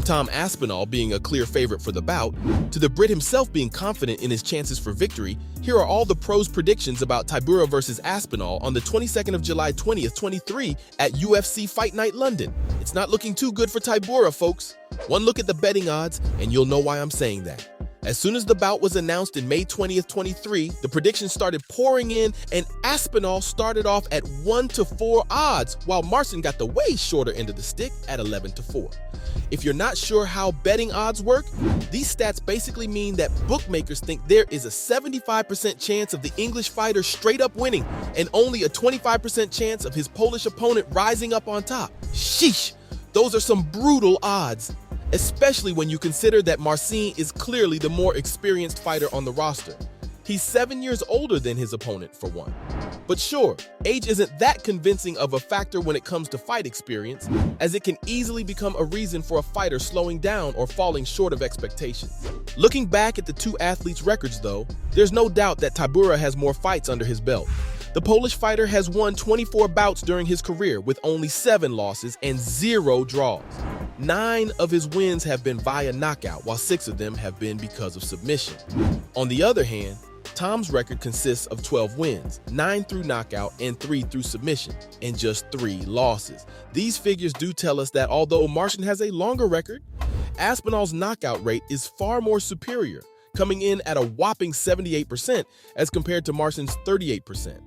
Tom Aspinall being a clear favorite for the bout, to the Brit himself being confident in his chances for victory, here are all the pros' predictions about Tybura versus Aspinall on the 22nd of July 2023 at UFC Fight Night London. It's not looking too good for Tybura, folks. One look at the betting odds, and you'll know why I'm saying that. As soon as the bout was announced in May 20th, 23, the predictions started pouring in, and Aspinall started off at 1-4 odds, while Marcin got the way shorter end of the stick at 11-4. If you're not sure how betting odds work, these stats basically mean that bookmakers think there is a 75% chance of the English fighter straight up winning, and only a 25% chance of his Polish opponent rising up on top. Sheesh, those are some brutal odds. Especially when you consider that Marcin is clearly the more experienced fighter on the roster. He's 7 years older than his opponent, for one. But sure, age isn't that convincing of a factor when it comes to fight experience, as it can easily become a reason for a fighter slowing down or falling short of expectations. Looking back at the two athletes' records, though, there's no doubt that Tybura has more fights under his belt. The Polish fighter has won 24 bouts during his career, with only 7 losses and 0 draws. 9 of his wins have been via knockout, while 6 of them have been because of submission. On the other hand, Tom's record consists of 12 wins, 9 through knockout and 3 through submission, and just 3 losses. These figures do tell us that although Marcin has a longer record, Aspinall's knockout rate is far more superior, coming in at a whopping 78% as compared to Marcin's 38%.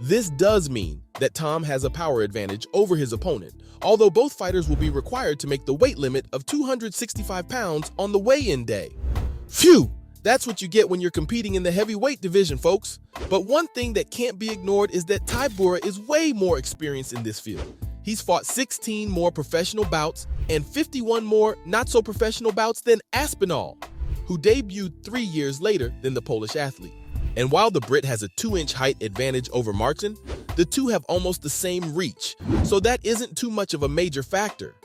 This does mean that Tom has a power advantage over his opponent, although both fighters will be required to make the weight limit of 265 pounds on the weigh-in day. Phew! That's what you get when you're competing in the heavyweight division, folks. But one thing that can't be ignored is that Tybura is way more experienced in this field. He's fought 16 more professional bouts and 51 more not-so-professional bouts than Aspinall, who debuted 3 years later than the Polish athlete. And while the Brit has a 2-inch height advantage over Marcin, the two have almost the same reach, so that isn't too much of a major factor.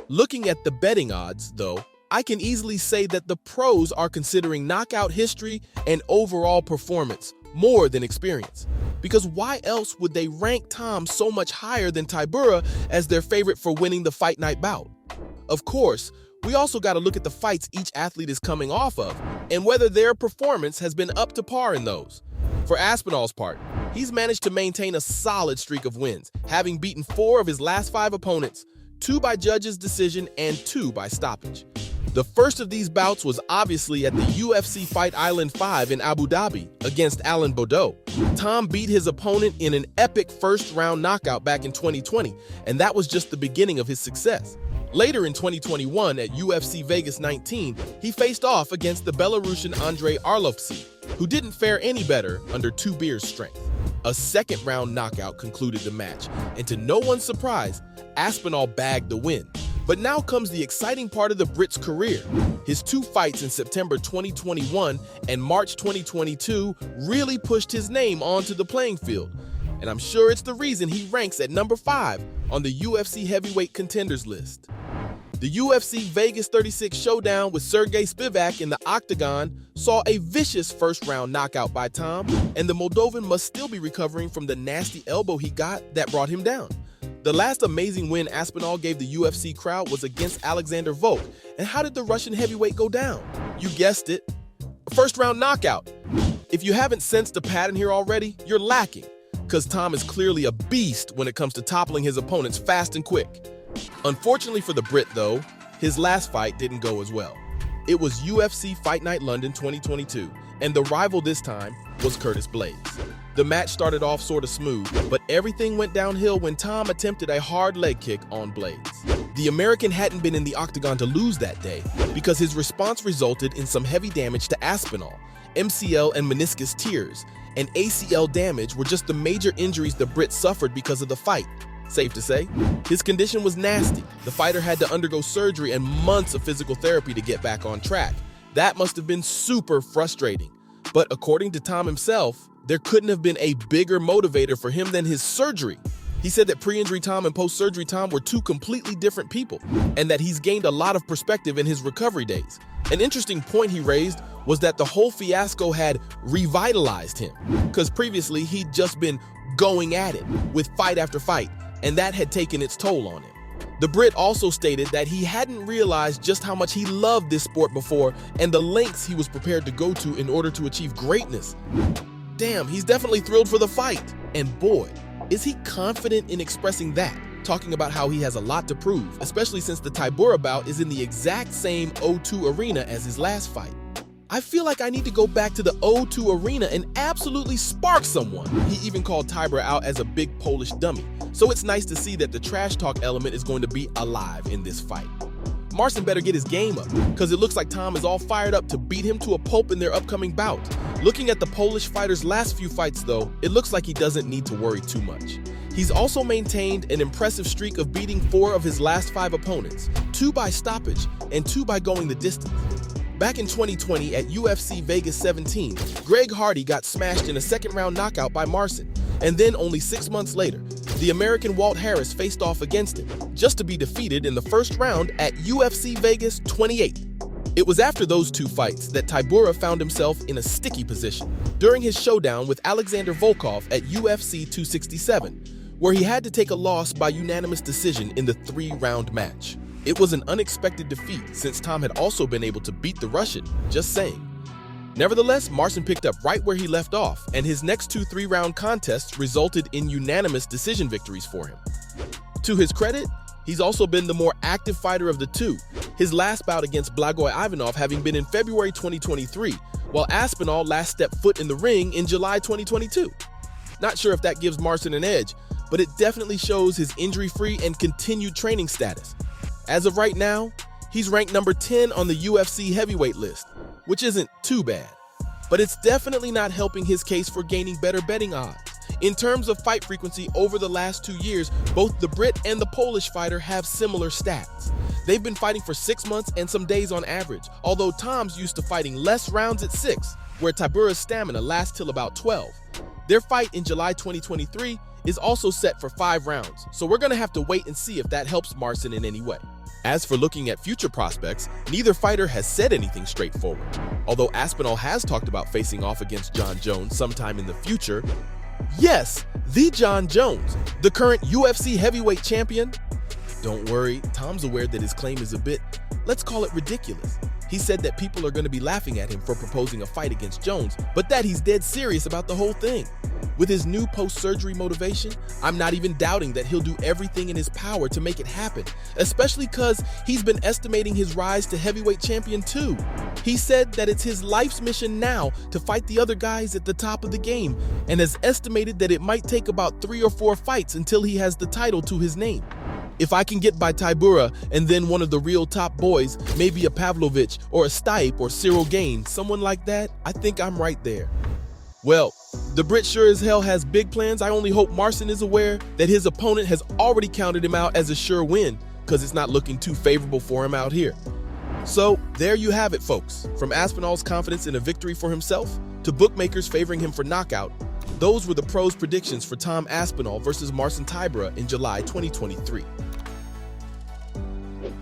Looking at the betting odds, though, I can easily say that the pros are considering knockout history and overall performance more than experience. Because why else would they rank Tom so much higher than Tybura as their favorite for winning the Fight Night bout? Of course, we also got to look at the fights each athlete is coming off of and whether their performance has been up to par in those. For Aspinall's part, he's managed to maintain a solid streak of wins, having beaten 4 of his last 5 opponents, 2 by judges' decision and 2 by stoppage. The first of these bouts was obviously at the UFC Fight Island 5 in Abu Dhabi against Alan Baudot. Tom beat his opponent in an epic first-round knockout back in 2020, and that was just the beginning of his success. Later in 2021 at UFC Vegas 19, he faced off against the Belarusian Andrei Arlovski, who didn't fare any better under 2 beers' strength. A second-round knockout concluded the match, and to no one's surprise, Aspinall bagged the win. But now comes the exciting part of the Brit's career. His 2 fights in September 2021 and March 2022 really pushed his name onto the playing field, and I'm sure it's the reason he ranks at number 5 on the UFC heavyweight contenders list. The UFC Vegas 36 showdown with Sergey Spivak in the octagon saw a vicious first-round knockout by Tom, and the Moldovan must still be recovering from the nasty elbow he got that brought him down. The last amazing win Aspinall gave the UFC crowd was against Alexander Volk, and how did the Russian heavyweight go down? You guessed it, a first-round knockout. If you haven't sensed a pattern here already, you're lacking, because Tom is clearly a beast when it comes to toppling his opponents fast and quick. Unfortunately for the Brit, though, his last fight didn't go as well. It was UFC Fight Night London 2022, and the rival this time was Curtis Blaydes. The match started off sort of smooth, but everything went downhill when Tom attempted a hard leg kick on Blaydes. The American hadn't been in the octagon to lose that day because his response resulted in some heavy damage to Aspinall. MCL and meniscus tears and ACL damage were just the major injuries the Brit suffered because of the fight. Safe to say, his condition was nasty. The fighter had to undergo surgery and months of physical therapy to get back on track. That must have been super frustrating. But according to Tom himself, there couldn't have been a bigger motivator for him than his surgery. He said that pre-injury Tom and post-surgery Tom were 2 completely different people, and that he's gained a lot of perspective in his recovery days. An interesting point he raised was that the whole fiasco had revitalized him, because previously he'd just been going at it with fight after fight, and that had taken its toll on him. The Brit also stated that he hadn't realized just how much he loved this sport before and the lengths he was prepared to go to in order to achieve greatness. Damn, he's definitely thrilled for the fight. And boy, is he confident in expressing that, talking about how he has a lot to prove, especially since the Tybura bout is in the exact same O2 arena as his last fight. I feel like I need to go back to the O2 arena and absolutely spark someone. He even called Tybura out as a big Polish dummy, so it's nice to see that the trash talk element is going to be alive in this fight. Marcin better get his game up, because it looks like Tom is all fired up to beat him to a pulp in their upcoming bout. Looking at the Polish fighter's last few fights though, it looks like he doesn't need to worry too much. He's also maintained an impressive streak of beating 4 of his last 5 opponents, 2 by stoppage and 2 by going the distance. Back in 2020 at UFC Vegas 17, Greg Hardy got smashed in a second-round knockout by Marcin, and then only 6 months later, the American Walt Harris faced off against him, just to be defeated in the first round at UFC Vegas 28. It was after those 2 fights that Tybura found himself in a sticky position during his showdown with Alexander Volkov at UFC 267, where he had to take a loss by unanimous decision in the 3-round match. It was an unexpected defeat since Tom had also been able to beat the Russian, just saying. Nevertheless, Marcin picked up right where he left off, and his next 2 3-round contests resulted in unanimous decision victories for him. To his credit, he's also been the more active fighter of the 2, his last bout against Blagoy Ivanov having been in February 2023, while Aspinall last stepped foot in the ring in July 2022. Not sure if that gives Marcin an edge, but it definitely shows his injury-free and continued training status. As of right now, he's ranked number 10 on the UFC heavyweight list, which isn't too bad. But it's definitely not helping his case for gaining better betting odds. In terms of fight frequency over the last 2 years, both the Brit and the Polish fighter have similar stats. They've been fighting for 6 months and some days on average, although Tom's used to fighting less rounds at 6, where Tybura's stamina lasts till about 12. Their fight in July 2023 is also set for 5 rounds, so we're gonna have to wait and see if that helps Marcin in any way. As for looking at future prospects, neither fighter has said anything straightforward. Although Aspinall has talked about facing off against Jon Jones sometime in the future. Yes, the Jon Jones, the current UFC heavyweight champion. Don't worry, Tom's aware that his claim is a bit, let's call it ridiculous. He said that people are going to be laughing at him for proposing a fight against Jones, but that he's dead serious about the whole thing. With his new post-surgery motivation, I'm not even doubting that he'll do everything in his power to make it happen, especially because he's been estimating his rise to heavyweight champion too. He said that it's his life's mission now to fight the other guys at the top of the game, and has estimated that it might take about 3 or 4 fights until he has the title to his name. If I can get by Tybura and then one of the real top boys, maybe a Pavlovich or a Stipe or Cyril Gain, someone like that, I think I'm right there. Well, the Brit sure as hell has big plans. I only hope Marcin is aware that his opponent has already counted him out as a sure win, because it's not looking too favorable for him out here. So there you have it, folks. From Aspinall's confidence in a victory for himself to bookmakers favoring him for knockout, those were the pros' predictions for Tom Aspinall versus Marcin Tybura in July 2023.